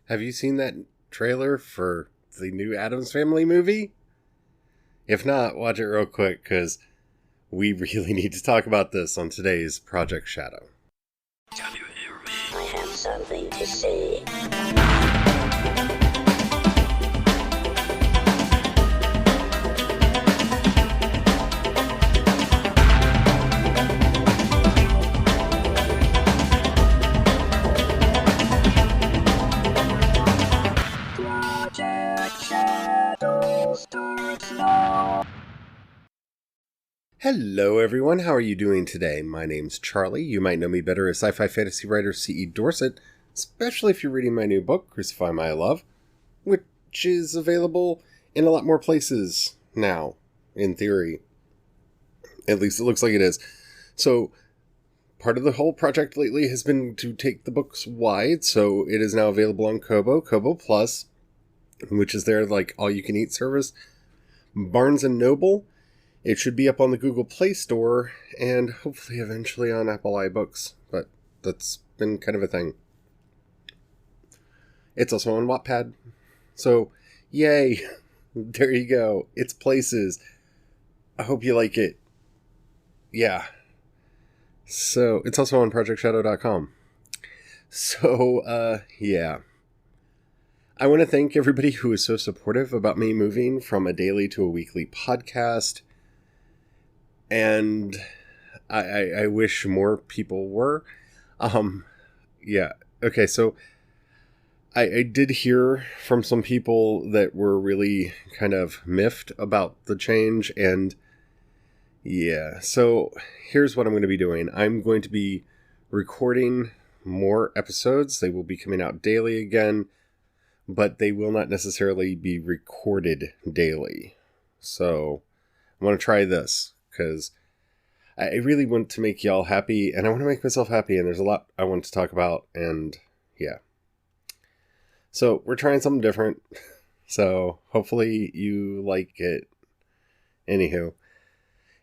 Have you seen that trailer for the new Addams Family movie? If not, watch it real quick, because we really need to talk about this on today's Project Shadow. Can you hear me? I have something to say. Project Shadow starts now. Hello everyone, how are you doing today? My name's Charlie. You might know me better as sci-fi fantasy writer C.E. Dorset, especially if you're reading my new book, Crucify My Love, which is available in a lot more places now, in theory. At least it looks like it is. So, part of the whole project lately has been to take the books wide, so it is now available on Kobo, Kobo Plus, which is their all-you-can-eat service, Barnes & Noble. It should be up on the Google Play Store, and hopefully eventually on Apple iBooks, but that's been kind of a thing. It's also on Wattpad, so yay, there you go, it's places. I hope you like it. Yeah. So, it's also on ProjectShadow.com. So, yeah. I want to thank everybody who is so supportive about me moving from a daily to a weekly podcast. And I wish more people were. Yeah. Okay, so I did hear from some people that were really kind of miffed about the change. And yeah, so here's what I'm going to be doing. I'm going to be recording more episodes. They will be coming out daily again, but they will not necessarily be recorded daily. So I want to try this, because I really want to make y'all happy, and I want to make myself happy, and there's a lot I want to talk about, and yeah. So, we're trying something different, so hopefully you like it. Anywho,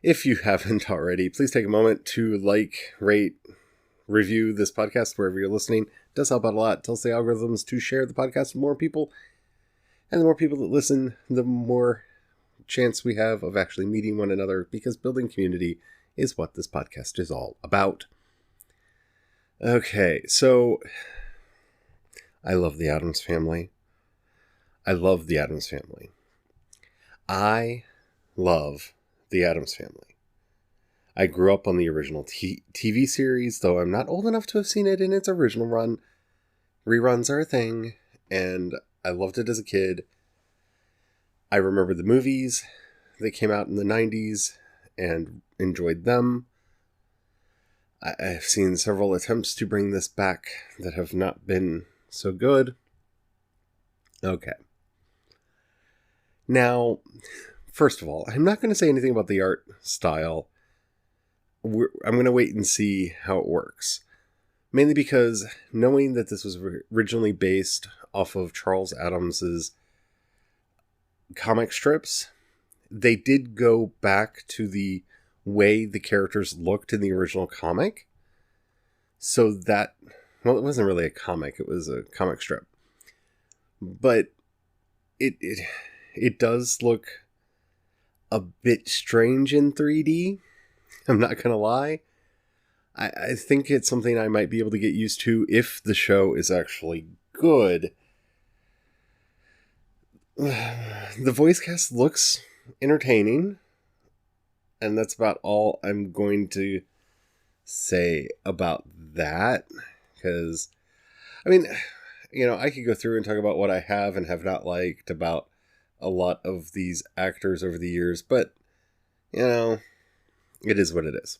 if you haven't already, please take a moment to rate, review this podcast wherever you're listening. It does help out a lot. It tells the algorithms to share the podcast with more people, and the more people that listen, the more chance we have of actually meeting one another, because building community is what this podcast is all about. Okay, so I love the Addams Family. I love the Addams Family. I love the Addams Family. I grew up on the original TV series, though I'm not old enough to have seen it in its original run. Reruns are a thing, and I loved it as a kid. I remember the movies that came out in the 90s and enjoyed them. I've seen several attempts to bring this back that have not been so good. Okay. Now, first of all, I'm not going to say anything about the art style. I'm going to wait and see how it works. Mainly because knowing that this was originally based off of Charles Addams's comic strips, they did go back to the way the characters looked in the original comic. So that, well, it wasn't really a comic, it was a comic strip. But it does look a bit strange in 3D. I'm not going to lie. I think it's something I might be able to get used to if the show is actually good. The voice cast looks entertaining, and that's about all I'm going to say about that, because, I mean, I could go through and talk about what I have and have not liked about a lot of these actors over the years, but, it is what it is.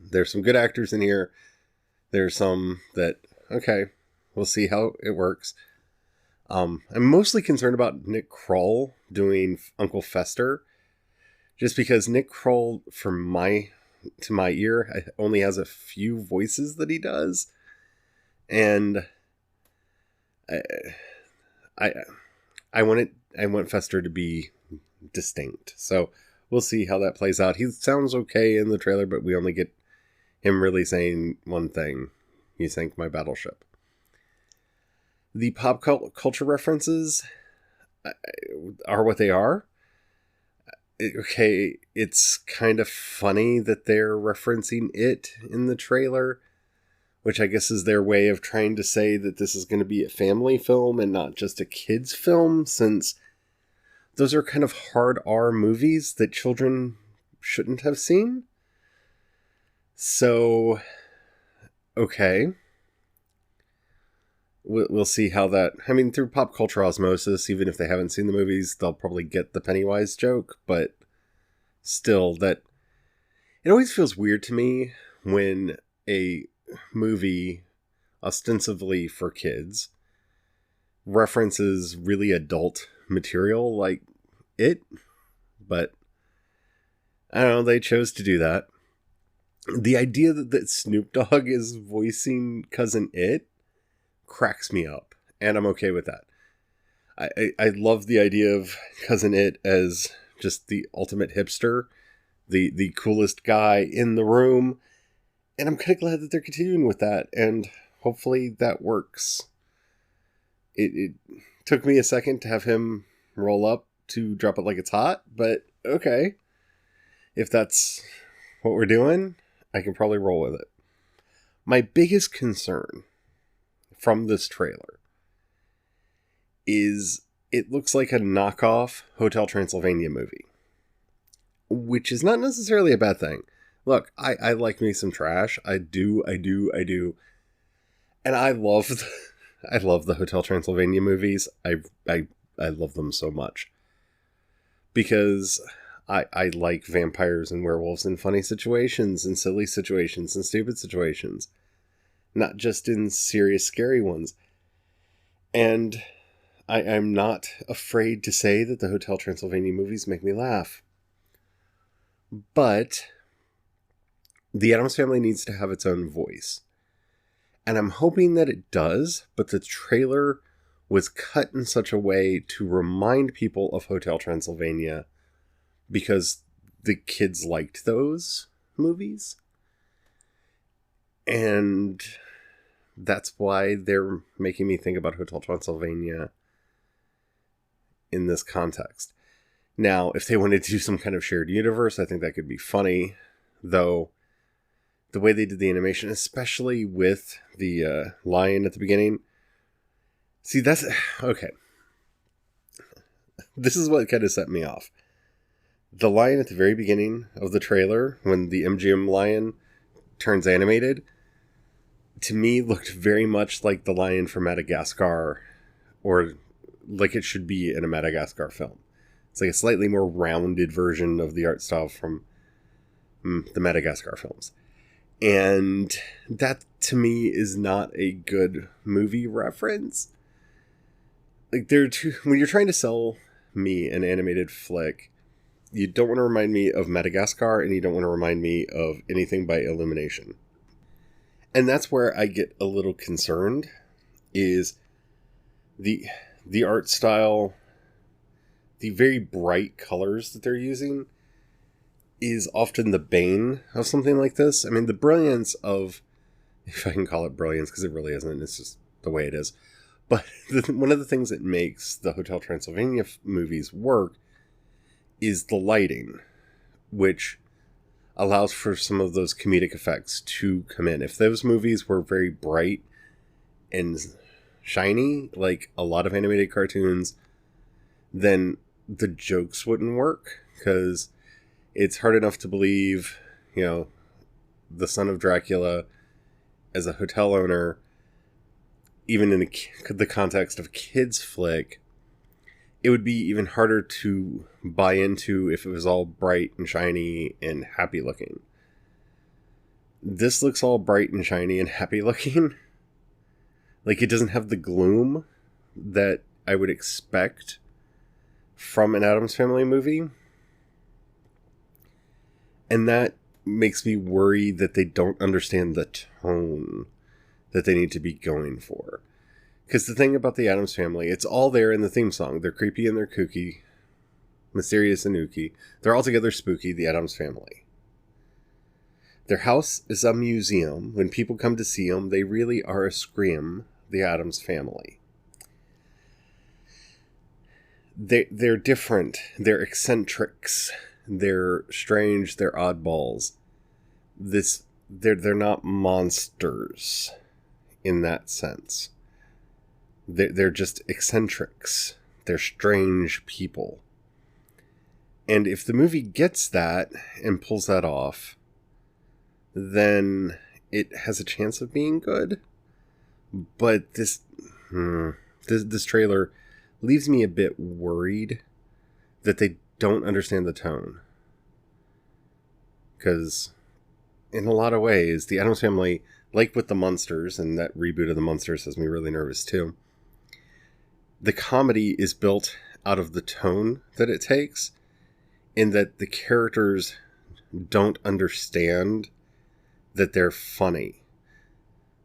There's some good actors in here. There's some that, okay, we'll see how it works. I'm mostly concerned about Nick Kroll doing Uncle Fester, just because Nick Kroll, to my ear, only has a few voices that he does, and I want Fester to be distinct. So we'll see how that plays out. He sounds okay in the trailer, but we only get him really saying one thing: "You sank my battleship." The culture references are what they are. Okay, it's kind of funny that they're referencing it in the trailer, which I guess is their way of trying to say that this is going to be a family film and not just a kid's film, since those are kind of hard R movies that children shouldn't have seen. So, okay. We'll see how that... I mean, through pop culture osmosis, even if they haven't seen the movies, they'll probably get the Pennywise joke, but still, that... It always feels weird to me when a movie, ostensibly for kids, references really adult material like it, but I don't know, they chose to do that. The idea that Snoop Dogg is voicing Cousin It cracks me up, and I'm okay with that. I love the idea of Cousin It as just the ultimate hipster, the coolest guy in the room, and I'm kind of glad that they're continuing with that, and hopefully that works. It took me a second to have him roll up to Drop It Like It's Hot, but okay. If that's what we're doing, I can probably roll with it. My biggest concern from this trailer is it looks like a knockoff Hotel Transylvania movie, which is not necessarily a bad thing. Look, I like me some trash. I do. And I love the Hotel Transylvania movies. I love them so much. Because I like vampires and werewolves in funny situations and silly situations and stupid situations. Not just in serious, scary ones. And I'm not afraid to say that the Hotel Transylvania movies make me laugh. But the Addams Family needs to have its own voice. And I'm hoping that it does, but the trailer was cut in such a way to remind people of Hotel Transylvania because the kids liked those movies. And that's why they're making me think about Hotel Transylvania in this context. Now, if they wanted to do some kind of shared universe, I think that could be funny. Though, the way they did the animation, especially with the lion at the beginning. See, that's... Okay. This is what kind of set me off. The lion at the very beginning of the trailer, when the MGM lion turns animated, to me looked very much like the lion from Madagascar, or like it should be in a Madagascar film. It's like a slightly more rounded version of the art style from the Madagascar films. And that, to me, is not a good movie reference. Like, when you're trying to sell me an animated flick, you don't want to remind me of Madagascar, and you don't want to remind me of anything by Illumination. And that's where I get a little concerned, is the art style, the very bright colors that they're using, is often the bane of something like this. I mean, the brilliance of, if I can call it brilliance, because it really isn't, it's just the way it is. But one of the things that makes the Hotel Transylvania movies work is the lighting, which allows for some of those comedic effects to come in. If those movies were very bright and shiny, like a lot of animated cartoons, then the jokes wouldn't work, because it's hard enough to believe, the son of Dracula as a hotel owner, even in the context of a kid's flick. It would be even harder to buy into if it was all bright and shiny and happy looking. This looks all bright and shiny and happy looking. Like, it doesn't have the gloom that I would expect from an Addams Family movie. And that makes me worry that they don't understand the tone that they need to be going for. Because the thing about the Addams Family, it's all there in the theme song. They're creepy and they're kooky, mysterious and ooky. They're altogether spooky, the Addams Family. Their house is a museum. When people come to see them, they really are a scream, the Addams Family. they're different. They're eccentrics. They're strange. They're oddballs. They're not monsters in that sense. They're just eccentrics. They're strange people. And if the movie gets that and pulls that off, then it has a chance of being good. But this trailer leaves me a bit worried that they don't understand the tone. Because in a lot of ways, the Addams Family, like with the Munsters, and that reboot of the Munsters has me really nervous too, the comedy is built out of the tone that it takes, in that the characters don't understand that they're funny.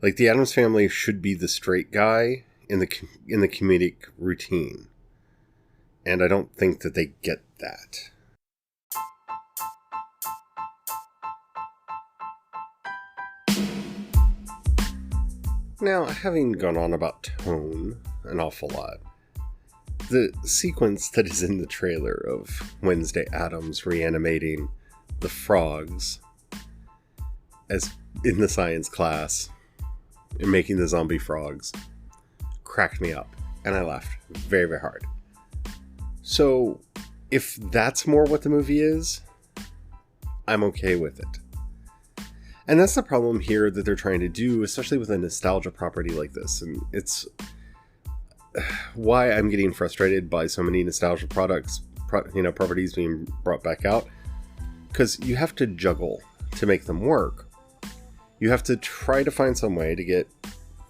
Like, the Addams Family should be the straight guy in the comedic routine. And I don't think that they get that. Now, having gone on about tone an awful lot, the sequence that is in the trailer of Wednesday Addams reanimating the frogs as in the science class and making the zombie frogs cracked me up, and I laughed very, very hard. So, if that's more what the movie is, I'm okay with it. And that's the problem here that they're trying to do, especially with a nostalgia property like this. And it's why I'm getting frustrated by so many nostalgia properties being brought back out. Because you have to juggle to make them work. You have to try to find some way to get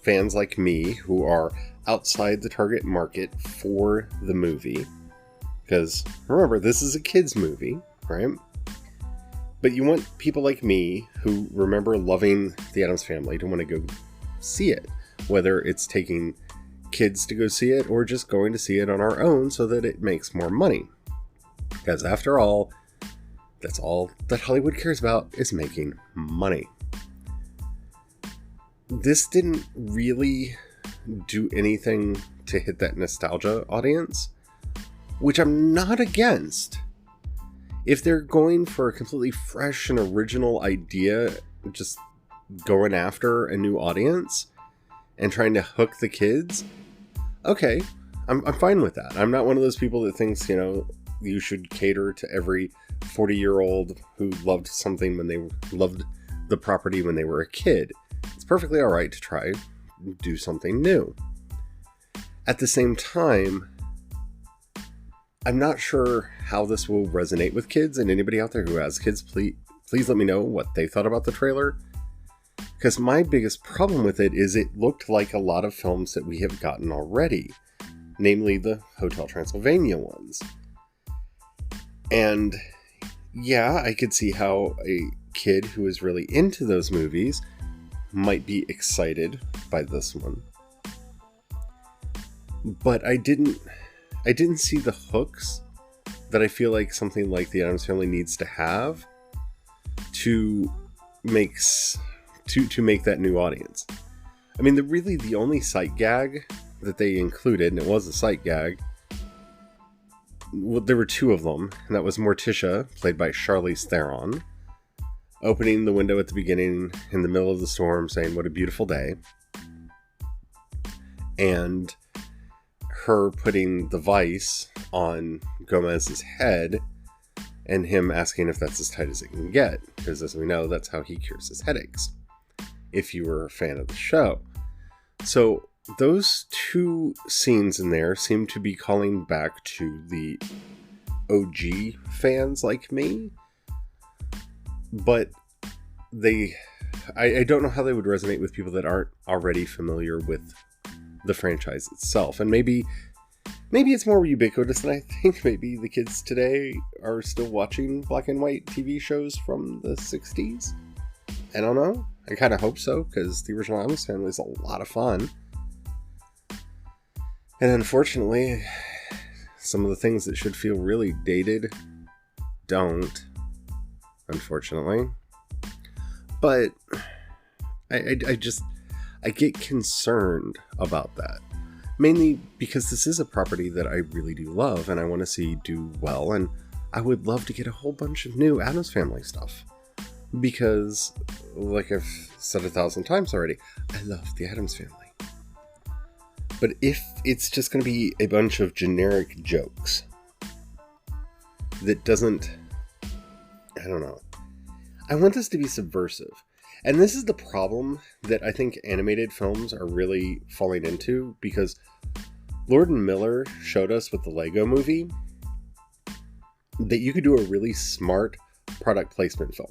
fans like me, who are outside the target market for the movie. Because, remember, this is a kid's movie, right? But you want people like me, who remember loving the Addams Family, to want to go see it. Whether it's taking kids to go see it, or just going to see it on our own so that it makes more money. Because after all, that's all that Hollywood cares about, is making money. This didn't really do anything to hit that nostalgia audience, which I'm not against. If they're going for a completely fresh and original idea, just going after a new audience and trying to hook the kids, okay, I'm fine with that. I'm not one of those people that thinks, you should cater to every 40-year-old who loved something when they loved the property when they were a kid. It's perfectly alright to try and do something new. At the same time, I'm not sure how this will resonate with kids, and anybody out there who has kids, please let me know what they thought about the trailer. Because my biggest problem with it is it looked like a lot of films that we have gotten already, namely the Hotel Transylvania ones. And yeah, I could see how a kid who is really into those movies might be excited by this one. But I didn't see the hooks that I feel like something like the Addams Family needs to have to make that new audience. I mean, the only sight gag that they included, and it was a sight gag, well, there were two of them, and that was Morticia, played by Charlize Theron, opening the window at the beginning in the middle of the storm saying, "What a beautiful day," and her putting the vice on Gomez's head and him asking if that's as tight as it can get, because as we know, that's how he cures his headaches, if you were a fan of the show. So those two scenes in there seem to be calling back to the OG fans like me, but I don't know how they would resonate with people that aren't already familiar with the franchise itself. And maybe it's more ubiquitous than I think. Maybe the kids today are still watching black and white TV shows from the 60s. I don't know. I kind of hope so, because the original Addams Family is a lot of fun. And unfortunately, some of the things that should feel really dated don't, unfortunately. But I get concerned about that, Mainly because this is a property that I really do love and I want to see do well, and I would love to get a whole bunch of new Addams Family stuff. Because, like I've said 1,000 times already, I love the Addams Family. But if it's just going to be a bunch of generic jokes that doesn't... I don't know. I want this to be subversive. And this is the problem that I think animated films are really falling into, because Lord and Miller showed us with the Lego Movie that you could do a really smart product placement film.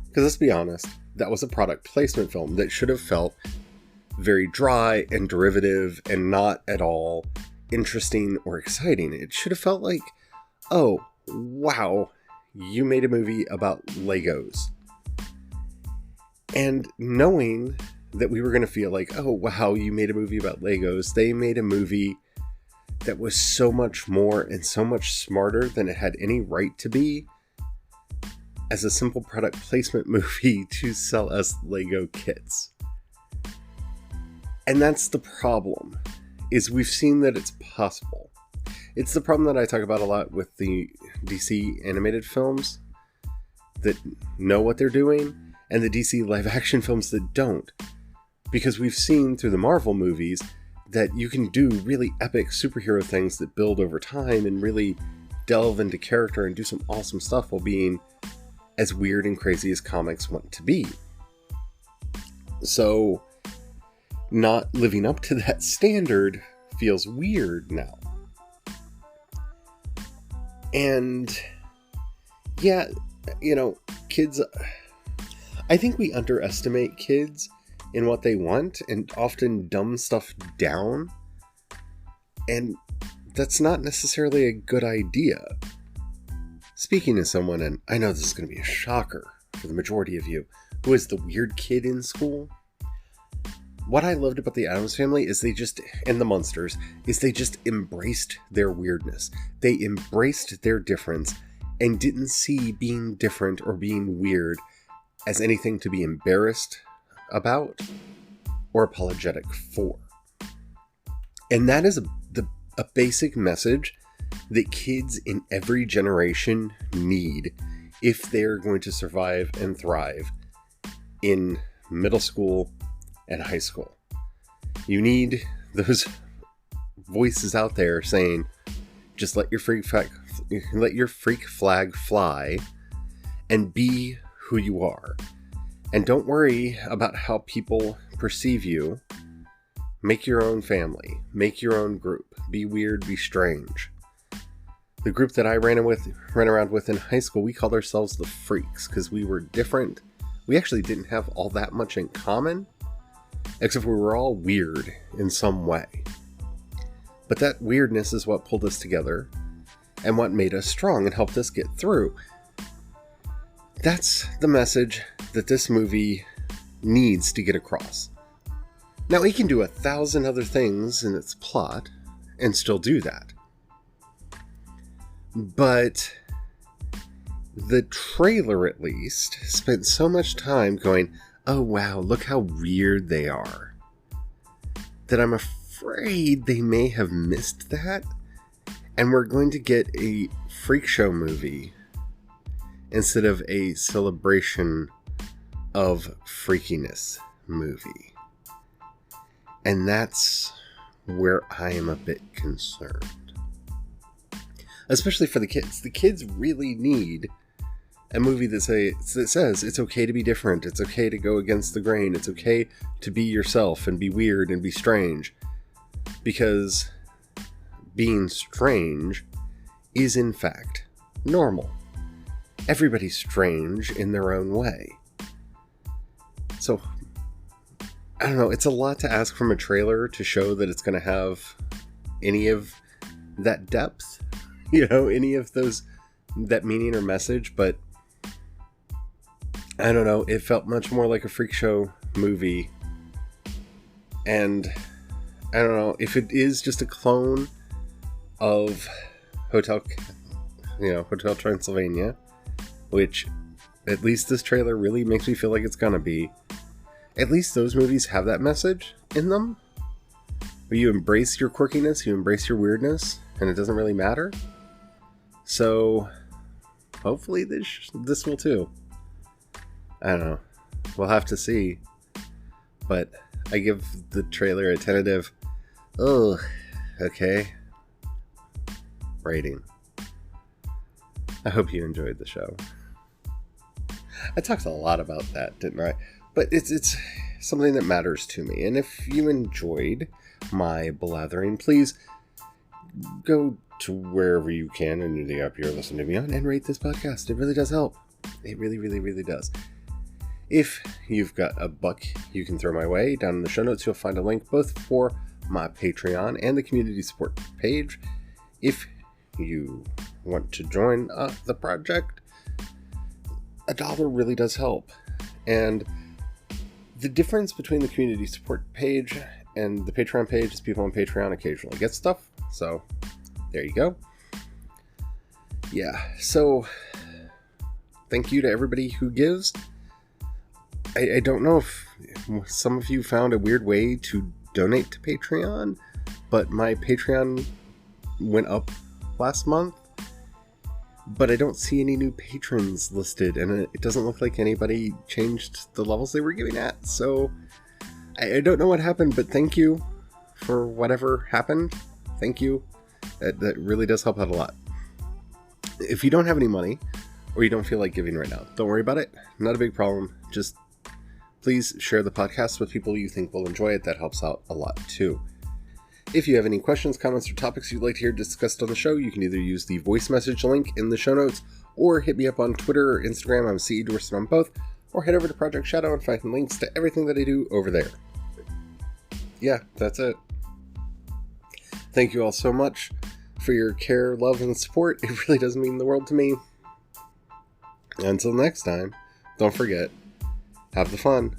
Because let's be honest, that was a product placement film that should have felt very dry and derivative and not at all interesting or exciting. It should have felt like, oh, wow, you made a movie about Legos. And knowing that we were going to feel like, oh, wow, you made a movie about Legos, they made a movie that was so much more and so much smarter than it had any right to be as a simple product placement movie to sell us Lego kits. And that's the problem, is we've seen that it's possible. It's the problem that I talk about a lot with the DC animated films that know what they're doing, and the DC live action films that don't. Because we've seen through the Marvel movies that you can do really epic superhero things that build over time and really delve into character and do some awesome stuff while being as weird and crazy as comics want to be. So, not living up to that standard feels weird now. And, yeah, you know, kids... I think we underestimate kids in what they want and often dumb stuff down. And that's not necessarily a good idea. Speaking as someone, and I know this is going to be a shocker for the majority of you, who is the weird kid in school, what I loved about the Addams Family is and the Munsters, is they just embraced their weirdness. They embraced their difference and didn't see being different or being weird as anything to be embarrassed about or apologetic for. And that is a basic message that kids in every generation need if they're going to survive and thrive in middle school and high school. You need those voices out there saying, just let your freak flag fly and be who you are. And don't worry about how people perceive you. Make your own family. Make your own group. Be weird, be strange. The group that I ran around with in high school, we called ourselves the Freaks because we were different. We actually didn't have all that much in common, except we were all weird in some way. But that weirdness is what pulled us together and what made us strong and helped us get through. That's the message that this movie needs to get across. Now, it can do 1,000 other things in its plot and still do that. But the trailer, at least, spent so much time going, oh wow, look how weird they are, that I'm afraid they may have missed that, and we're going to get a freak show movie instead of a celebration of freakiness movie. And that's where I am a bit concerned. Especially for the kids. The kids really need a movie that says it's okay to be different. It's okay to go against the grain. It's okay to be yourself and be weird and be strange. Because being strange is in fact normal. Everybody's strange in their own way. So, I don't know, it's a lot to ask from a trailer to show that it's going to have any of that depth, any of that meaning or message, but I don't know, it felt much more like a freak show movie, and I don't know, if it is just a clone of Hotel Transylvania, which at least this trailer really makes me feel like it's gonna be. At least those movies have that message in them. You embrace your quirkiness, you embrace your weirdness, and it doesn't really matter. So, hopefully this will too. I don't know. We'll have to see. But I give the trailer a tentative, oh, okay, rating. I hope you enjoyed the show. I talked a lot about that, didn't I? But it's something that matters to me. And if you enjoyed my blathering, please go to wherever you can in the app you're listening to me on and rate this podcast. It really does help. It really, really, really does. If you've got a buck you can throw my way, down in the show notes you'll find a link both for my Patreon and the community support page. If you want to join the project, $1 really does help. And the difference between the community support page and the Patreon page is people on Patreon occasionally get stuff. So, there you go. Yeah, so thank you to everybody who gives. I don't know if some of you found a weird way to donate to Patreon, but my Patreon went up last month, but I don't see any new patrons listed, and it doesn't look like anybody changed the levels they were giving at, so I don't know what happened, but thank you for whatever happened. Thank you. That really does help out a lot. If you don't have any money, or you don't feel like giving right now, don't worry about it. Not a big problem. Just please share the podcast with people you think will enjoy it. That helps out a lot too. If you have any questions, comments, or topics you'd like to hear discussed on the show, you can either use the voice message link in the show notes, or hit me up on Twitter or Instagram. I'm CE Dorset on both, or head over to Project Shadow and find links to everything that I do over there. Yeah, that's it. Thank you all so much for your care, love, and support. It really does mean the world to me. Until next time, don't forget, have the fun.